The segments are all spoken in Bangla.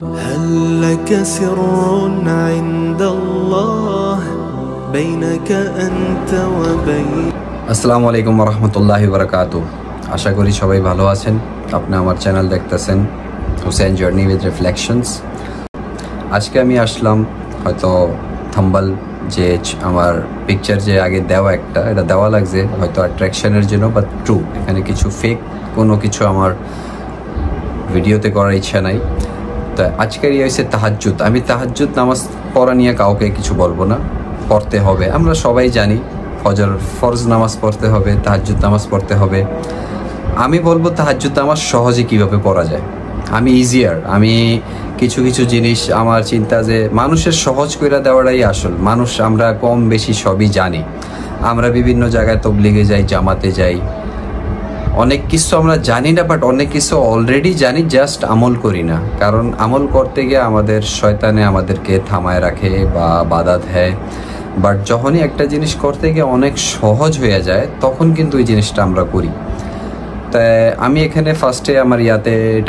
هل لك سر عند الله بينك أنت وبين আসসালামু আলাইকুম রহমতুল্লাহি বারাকাতুহু। আশা করি সবাই ভালো আছেন। আপনি আমার চ্যানেল দেখতেছেন হুসেন জার্নি উইথ রিফ্লেকশনস। আজকে আমি আসলাম, হয়তো থাম্বনেল যে আমার পিকচার যে আগে দেওয়া এটা দেওয়া লাগছে হয়তো অ্যাট্রাকশনের জন্য, বাট ট্রু এখানে কিছু ফেক কোনো কিছু আমার ভিডিওতে করার ইচ্ছা নাই। তো আজকের হয়েছে তাহাজ্জুদ। আমি তাহাজ্জুদ নামাজ পড়া নিয়ে কাউকে কিছু বলবো না, পড়তে হবে। আমরা সবাই জানি ফরজ নামাজ পড়তে হবে, তাহাজ্জুদ নামাজ পড়তে হবে। আমি বলবো তাহাজ্জুদ নামাজ সহজে কিভাবে পড়া যায়। আমি কিছু জিনিস আমার চিন্তা যে মানুষের সহজ করে দেওয়াটাই আসল। আমরা কম বেশি সবই জানি। আমরা বিভিন্ন জায়গায় তবলিগে যাই, জামাতে যাই, অনেক কিছু আমরা জানি না, বাট অনেক কিছু অলরেডি জানি, জাস্ট আমল করি না। কারণ আমল করতে গিয়ে আমাদের শয়তানে আমাদেরকে থামায় রাখে বা বাধা দেয়। বাট যখনই একটা জিনিস করতে গিয়ে অনেক সহজ হয়ে যায়, তখন কিন্তু ওই জিনিসটা আমরা করি। তাই আমি এখানে ফার্স্টে আমার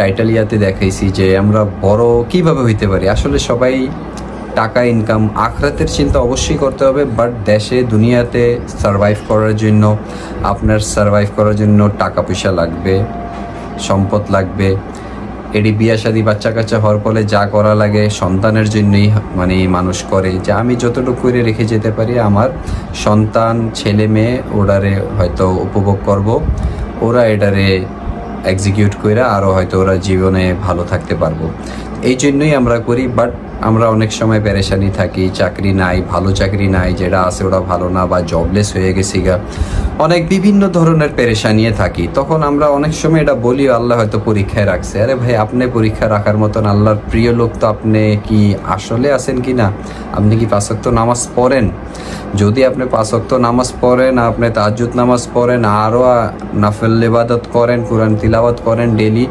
টাইটেল দেখাইছি যে আমরা বড় কিভাবে হইতে পারি। আসলে সবাই টাকা ইনকাম আখরাতের চিন্তা অবশ্যই করতে হবে, বাট দেশে দুনিয়াতে সারভাইভ করার জন্য টাকা পয়সা লাগবে, সম্পদ লাগবে। এডি বিয়া শাদী বাচ্চা কাচ্চা হওয়ার ফলে যা করা লাগে সন্তানের জন্যই মানুষ করে, যে আমি যতটুকু করে রেখে যেতে পারি আমার সন্তান ছেলে মেয়ে ওরারে হয়তো উপভোগ করব, ওরা এটারে এক্সিকিউট করে আরও হয়তো ওরা জীবনে ভালো থাকতে পারবো। এই জন্যই আমরা করি। বাট আমরা অনেক সময় পেরেশানি থাকি, চাকরি নাই, ভালো চাকরি নাই, যেটা আছে ওরা ভালো না, বা জবলেস হয়ে গেছি অনেক বিভিন্ন ধরনের পেরেশানিয়ে থাকি। তখন আমরা অনেক সময় এটা বলি আল্লাহ হয়তো পরীক্ষায় রাখছে। আরে ভাই, আপনি পরীক্ষা রাখার মতন আল্লাহর প্রিয় লোক তো আপনি কি আসলে আছেন কি না? আপনি কি 5 ওয়াক্ত নামাজ পড়েন? যদি আপনি 5 ওয়াক্ত নামাজ পড়েন, আপনি তাহাজ্জুদ নামাজ পড়েন, আরও নাফিল ইবাদত করেন, কোরআন তিলাওয়াত করেন, ডেলি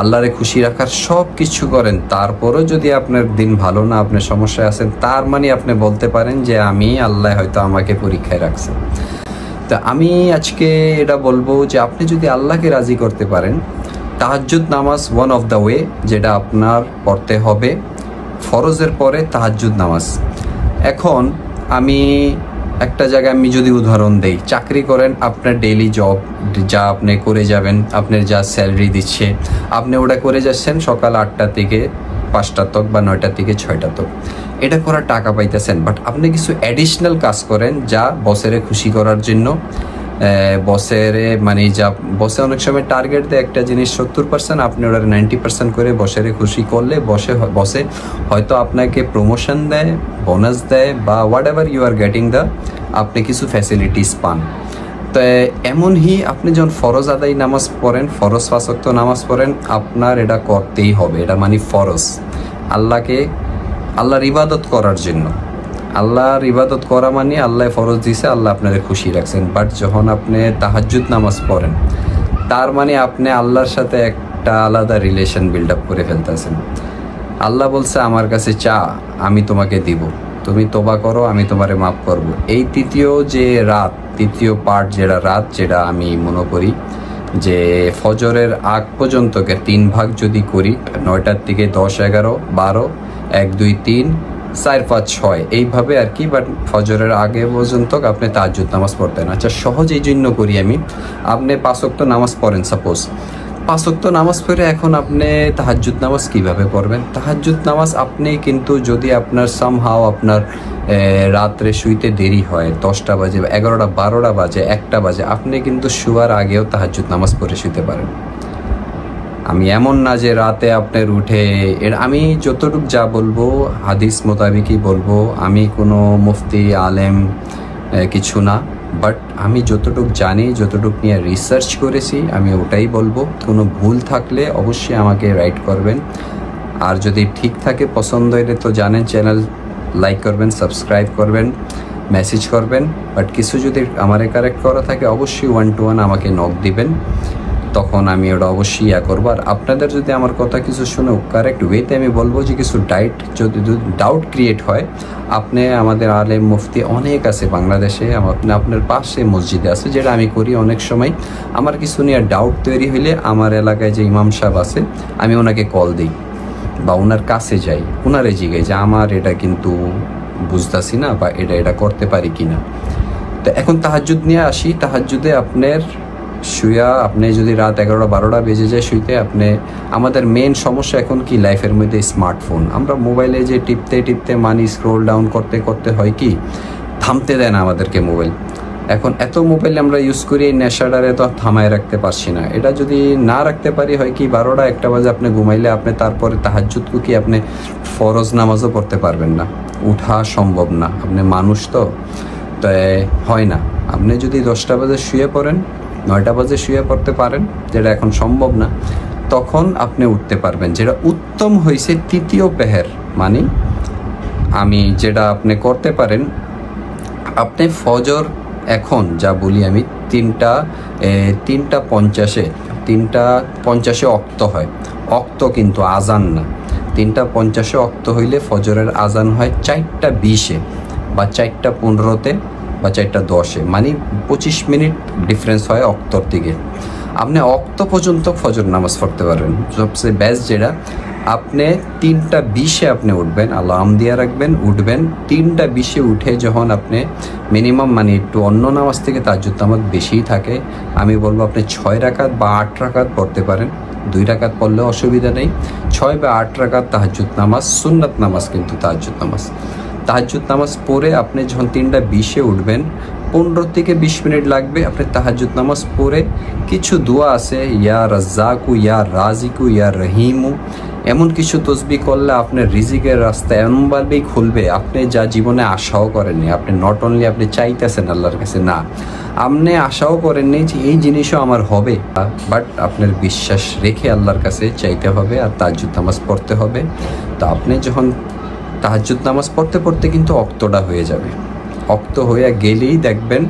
আল্লাহরে খুশি রাখার সব কিছু করেন, তারপরও যদি আপনার দিন ভালো না, আপনি সমস্যায় আছেন, তার মানে আপনি বলতে পারেন যে আল্লাহ হয়তো আমাকে পরীক্ষায় রাখছে। তা আমি আজকে এটা বলবো যে আপনি যদি আল্লাহকে রাজি করতে পারেন, তাহাজ্জুদ নামাজ ওয়ান অফ দ্য ওয়ে যেটা আপনার পড়তে হবে। ফরজের পরে তাহাজ্জুদ নামাজ। এখন আমি একটা জায়গায় যদি উদাহরণ দেই, চাকরি করেন, আপনার ডেইলি জব যা আপনি করে যাবেন, আপনার যা স্যালারি দিচ্ছে আপনি ওটা করে যাচ্ছেন সকাল 8টা থেকে 5টা তক বা 9টা থেকে 6টা তক, এটা করার টাকা পাইতেছেন। বাট আপনি কিছু অ্যাডিশনাল কাজ করেন যা বসেরে খুশি করার জন্য, বসে অনেক সময় টার্গেট দেয় একটা জিনিস 70%, আপনি ওটা 90% করে বসেরে খুশি করলে বসে হয়তো আপনাকে প্রমোশন দেয়, বোনাস দেয়, বা whatever you are getting আপনি কিছু ফ্যাসিলিটিস পান। তো এমনই আপনি যখন ফরজ আদায় নামাজ পড়েন, ফরজ 5 ওয়াক্ত নামাজ পড়েন, আপনার এটা করতেই হবে। এটা ফরজ, আল্লাহর ইবাদত করার জন্য। আল্লাহর ইবাদত করা আল্লাহ ফরজ দিছে, আল্লাহ আপনাদের খুশি রাখছেন। বাট যখন আপনি তাহাজ্জুদ নামাজ পড়েন, তার আপনি আল্লাহর সাথে একটা আলাদা রিলেশন বিল্ড আপ করে ফেলতেছেন। আল্লাহ বলছে আমার কাছে চা, আমি তোমাকে দিব, তুমি তোবা করো, আমি তোমারে মাফ করব। এই তৃতীয় পার্ট যেটা আমি মনে করি যে ফজরের আগ পর্যন্ত 3 ভাগ যদি করি, 9টার থেকে 10, 11, 12, 1, 2, 3, 4, 5, 6 এইভাবে আর কি। বাট ফজরের আগে পর্যন্ত আপনি তাহাজ্জুদ নামাজ পড়তেন। আচ্ছা, সহজ এই জন্য করি আপনি 5 ওয়াক্ত নামাজ পড়েন, সাপোজ 5 ওয়াক্ত নামাজ পড়ে এখন আপনি তাহাজ্জুদ নামাজ কিভাবে পড়বেন? তাহাজ্জুদ নামাজ আপনি কিন্তু যদি আপনার সামহাও আপনার রাত্রে শুইতে দেরি হয়, 10টা বাজে, 11টা, 12টা বাজে, 1টা বাজে, আপনি কিন্তু শোয়ার আগেও তাহাজ্জুদ নামাজ পড়ে শুইতে পারেন। আমি এমন না যে রাতে আপনার উঠে, আমি যতটুকু যা বলবো হাদিস মোতাবেকই বলবো। আমি কোনো মুফতি আলেম কিছু না, বাট আমি যতটুকু জানি, যতটুকু নিয়ে রিসার্চ করেছি, আমি ওটাই বলবো। কোনো ভুল থাকলে অবশ্যই আমাকে রাইট করবেন, আর যদি ঠিক থাকে, পছন্দ হলে তো জানেন, চ্যানেল লাইক করবেন, সাবস্ক্রাইব করবেন, মেসেজ করবেন। বাট কিছু যদি আমারে কারেক্ট করা থাকে, অবশ্যই 1-to-1 আমাকে নক দিবেন, তখন আমি ওটা অবশ্যই করবো। আর আপনাদের যদি আমার কথা কিছু শুনে কারেক্ট ওয়েতে আমি বলবো যে কিছু ডাউট ক্রিয়েট হয়, আপনি আমাদের আলেম মুফতি অনেক আছে বাংলাদেশে, আপনার পাশে মসজিদে আছে, যেটা আমি করি। অনেক সময় আমার কিছু নিয়ে ডাউট তৈরি হইলে আমার এলাকায় যে ইমাম সাহেব আছে, আমি ওনাকে কল দিই, বা ওনার কাছে যাই, ওনারে জিগাই যে আমার এটা কিন্তু বুঝতেছি না, বা এটা করতে পারি কি না। তো এখন তাহাজ্জুদ নিয়ে আসি। তাহাজ্জুদে আপনার শুয়া, আপনি যদি রাত 11-12টা বেজে যায় শুইতে, আপনি আমাদের মেন সমস্যা এখন কি লাইফের মধ্যে স্মার্টফোন। আমরা মোবাইলে যে টিপতে মানি স্ক্রোল ডাউন করতে হয় কি থামতে দেয় না আমাদেরকে মোবাইল। এখন এত মোবাইল আমরা ইউজ করি, এই নেশাটারে তো থামায় রাখতে পারছি না। এটা যদি না রাখতে পারি হয় কি 12টা-1টা বাজে আপনি ঘুমাইলে আপনি তারপরে তাহাজ্জুদকে কি আপনি ফরজ নামাজও পড়তে পারবেন না, উঠা সম্ভব না। আপনি মানুষ তো হয় না। আপনি যদি 10টা বাজে শুয়ে পড়েন, 9টা বাজে শুয়ে পড়তে পারেন, যেটা এখন সম্ভব না, তখন আপনি উঠতে পারবেন। যেটা উত্তম হয়েছে 3য় পেহের, মানে আমি যেটা আপনি করতে পারেন, আপনি ফজর এখন যা বলি আমি 3:50 অক্ত হয়, অক্ত কিন্তু আজান না। 3:50 অক্ত হইলে ফজরের আজান হয় 4:20 বা 4:15 বা 4:10, মানে 25 মিনিট ডিফারেন্স হয় অক্তর দিকে। আপনি অক্ত পর্যন্ত ফজর নামাজ পড়তে পারবেন। সবচেয়ে বেস্ট যেটা, আপনি 3:20 আপনি উঠবেন, আলার্ম দিয়ে রাখবেন, উঠবেন 3:20 উঠে যখন আপনি মিনিমাম মানে একটু অন্য নামাজ থেকে তাহাজ্জুদ নামাজ বেশিই থাকে, আমি বলবো আপনি 6 রাকাত বা 8 রাকাত পড়তে পারেন। 2 রাকাত পড়লেও অসুবিধা নেই। 6 বা 8 রাকাত তাহাজ্জুদ নামাজ, সুন্নাত নামাজ কিন্তু তাহাজ্জুদ নামাজ পড়ে আপনি যখন 3:20 উঠবেন, 15 থেকে 20 মিনিট লাগবে। আপনি তাহাজ্জুদ নামাজ পড়ে কিছু দোয়া আছে, ইয়া রাজ্জাকু, ইয়া রাজিকু, ইয়া রহিমু, এমন কিছু তসবিহ করলে আপনার রিজিকের রাস্তা এমনভাবেই খুলবে আপনি যা জীবনে আশাও করেননি। আপনি নট অনলি আপনি চাইতেছেন আল্লাহর কাছে, না আপনি আশাও করেননি যে এই জিনিসও আমার হবে, বাট আপনার বিশ্বাস রেখে আল্লাহর কাছে চাইতে হবে আর তাহাজ্জুদ নামাজ পড়তে হবে। তো আপনি যখন তাহাজ্জুদ নামাজ পড়তে কিন্তু অক্তটা হয়ে যাবে। অক্ত হয়ে গেলেই দেখবেন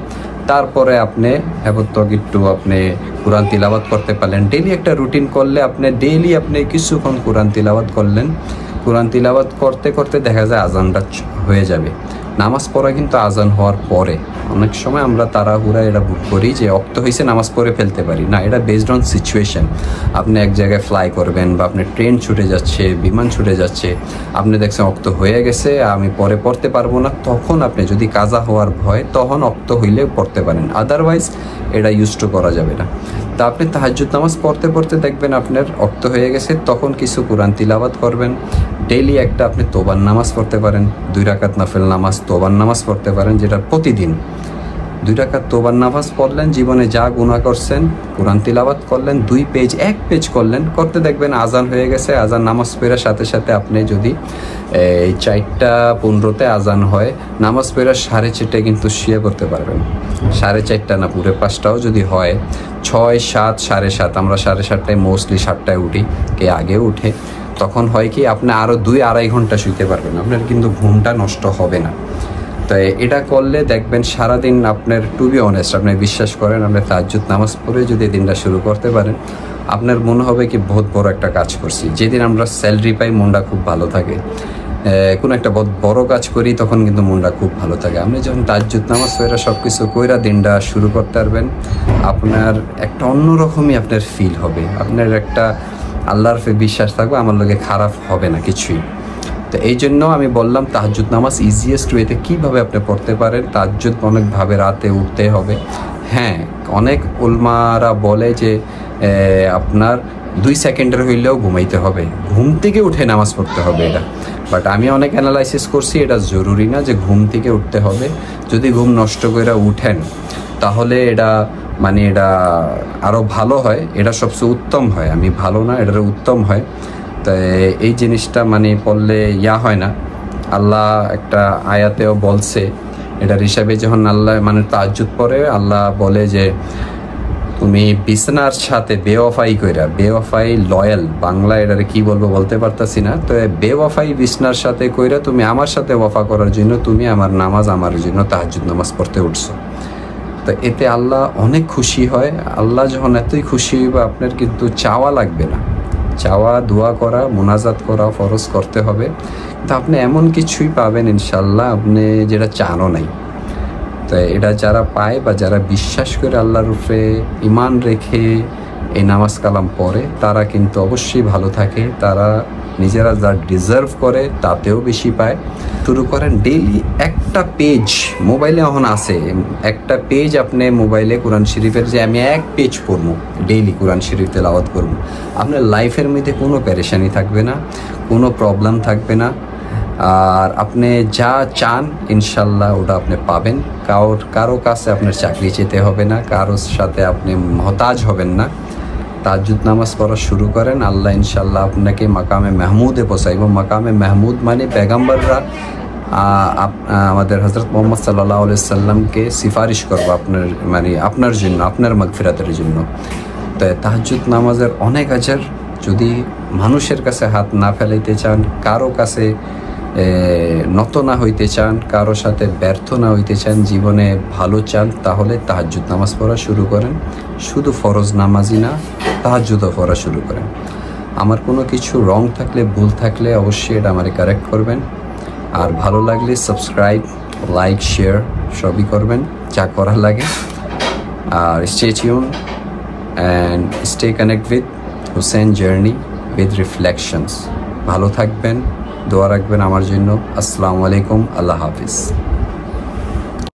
তারপরে আপনি একটু আপনি কোরআন তিলাওয়াত করতে পারলেন। ডেইলি একটা রুটিন করলে আপনি ডেইলি আপনি কিছুক্ষণ কোরআন তিলাওয়াত করলেন। কোরআন তিলাওয়াত করতে দেখা যায় আজানটা হয়ে যাবে। নামাজ পড়া কিন্তু আজান হওয়ার পরে। অনেক সময় আমরা তাড়াহুড়া এটা বুক করি যে অক্ত হয়েছে নামাজ পড়ে ফেলতে পারি না, এটা বেসড অন সিচুয়েশন। আপনি এক জায়গায় ফ্লাই করবেন বা আপনি ট্রেন ছুটে যাচ্ছে, বিমান ছুটে যাচ্ছে, আপনি দেখছেন অক্ত হয়ে গেছে, আমি পরে পড়তে পারবো না, তখন আপনি যদি কাজা হওয়ার ভয়, তখন অক্ত হইলে পড়তে পারেন, আদারওয়াইজ এটা ইউজ টু করা যাবে না। তা আপনি তাহাজ্জুদ নামাজ পড়তে দেখবেন আপনার অক্ত হয়ে গেছে, তখন কিছু কোরআন তিলাওয়াত করবেন। ডেইলি একটা আপনি তোবার নামাজ পড়তে পারেন, 2 রাকাত নফল নামাজ তোবার নামাজ পড়তে পারেন, যেটা প্রতিদিন 2 রাকাত তোবার নামাজ পড়লেন, জীবনে যা গুনাহ করছেন কোরআন তিলাওয়াত করলেন, 2 পেজ 1 পেজ করলেন, করতে দেখবেন আজান হয়ে গেছে। আজান নামাজ পড়ার সাথে আপনি যদি এই 4:15 আজান হয়, নামাজ পড়ার 4:30 কিন্তু শুয়ে পড়তে পারবেন। 4:30 না, পুরো 5টাও যদি হয়, 6, 7, 7:30, আমরা 7:30টায় মোস্টলি 7টায় উঠি, কে আগে উঠে, তখন হয় কি আপনি আরও 2-2.5 ঘন্টা শুইতে পারবেন, আপনার কিন্তু ঘুমটা নষ্ট হবে না। তো এটা করলে দেখবেন সারাদিন আপনার, টু বি অনেস্ট, আপনি বিশ্বাস করেন, আপনি তাহাজ্জুদ নামাজ পড়ে যদি দিনটা শুরু করতে পারেন, আপনার মনে হবে কি বহুত বড় একটা কাজ করছি। যেদিন আমরা স্যালারি পাই মনটা খুব ভালো থাকে, কোনো একটা বড় কাজ করি তখন কিন্তু মনটা খুব ভালো থাকে। আপনি যখন তাহাজ্জুদ নামাজ পড়ে সব কিছু কইরা দিনটা শুরু করতে পারবেন, আপনার একটা অন্যরকমই আপনার ফিল হবে, আপনার একটা আল্লাহর বিশ্বাস থাকবে আমার লোকে খারাপ হবে না কিছুই। তো এই জন্য আমি বললাম তাহাজ্জুদ নামাজ ইজিয়েস্ট ওয়েতে কীভাবে আপনি পড়তে পারেন। তাহাজ্জুদ অনেকভাবে রাতে উঠতে হবে। হ্যাঁ, অনেক উলমারা বলে যে আপনার 2 সেকেন্ডের হইলেও ঘুমাইতে হবে, ঘুম থেকে উঠে নামাজ পড়তে হবে এটা। বাট আমি অনেক অ্যানালাইসিস করছি, এটা জরুরি না যে ঘুম থেকে উঠতে হবে। যদি ঘুম নষ্ট করে উঠেন তাহলে এটা আরও ভালো হয়, এটা সবচেয়ে উত্তম হয়। আমি ভালো না, এটা উত্তম হয়। তো এই জিনিসটা পড়লে হয় না। আল্লাহ একটা আয়াতেও বলছে, এটার হিসাবে যখন আল্লাহ তাহাজ্জুদ পড়ে, আল্লাহ বলে যে তুমি বিছানার সাথে বেওয়াফাই লয়াল, বাংলা এটারে কি বলবো বলতে পারতাছি না। তো বেওয়াফাই বিছানার সাথে কইরা তুমি আমার সাথে ওয়াফা করার জন্য তুমি আমার নামাজ, আমার জন্য তাহাজ্জুদ নামাজ পড়তে উঠছো। তো এতে আল্লাহ অনেক খুশি হয়। আল্লাহ যখন এতই খুশি হইবে, আপনার কিন্তু চাওয়া লাগবে না। চাওয়া, দোয়া করা, মোনাজাত করা ফরজ করতে হবে, কিন্তু আপনি এমন কিছুই পাবেন ইনশাল্লাহ আপনি যেটা চানও নাই। তো এটা যারা পায় বা যারা বিশ্বাস করে আল্লাহর উপরে ইমান রেখে এই নামাজ কালাম পড়ে তারা কিন্তু অবশ্যই ভালো থাকে, তারা নিজেরা যা ডিজার্ভ করে তাতেও বেশি পায়। শুরু করেন ডেইলি একটা পেজ, মোবাইলে এখন আছে একটা পেজ, আপনি মোবাইলে কোরআন শরীফের যে আমি এক পেজ পড়বো, ডেইলি কোরআন শরীফ তেলাওয়াত করবো, আপনার লাইফের মধ্যে কোনো পেরেশানি থাকবে না, কোনো প্রবলেম থাকবে না। আর আপনি যা চান ইনশাল্লাহ ওটা আপনি পাবেন। কারো কাছে আপনার চাকরি চেতে হবে না, কারোর সাথে আপনি মহতাজ হবেন না। তাহাজ্জুদ নামাজ পড়া শুরু করেন, আল্লাহ ইনশাল্লাহ আপনাকে মাকামে মাহমুদে পৌঁছাইব। মাকামে মাহমুদ মানে পেগাম্বররা আমাদের হজরত মোহাম্মদ সাল্লাল্লাহু আলাইহি সাল্লামকে সিফারিশ করবো আপনার মানে আপনার জন্য, আপনার মাগফিরাতের জন্য। তো তাহাজ্জুদ নামাজের অনেক আজর। যদি মানুষের কাছে হাত না ফেলাইতে চান, কারো কাছে নত না হইতে চান, কারো সাথে ব্যর্থ না হইতে চান, জীবনে ভালো চান, তাহলে তাহাজ্জুদ নামাজ পড়া শুরু করেন। শুধু ফরজ নামাজই না, তাহাজ্জুদও পড়া শুরু করেন। আমার কোনো কিছু রং থাকলে, ভুল থাকলে অবশ্যই এটা আমারে কারেক্ট করবেন। আর ভালো লাগলে সাবস্ক্রাইব, লাইক, শেয়ার সবই করবেন, যা করার লাগে। আর stay tune and stay connect with Hussain journey with reflections. ভালো থাকবেন, দোয়া রাখবেন আমার জন্য। আসসালামু আলাইকুম, আল্লাহ হাফিজ।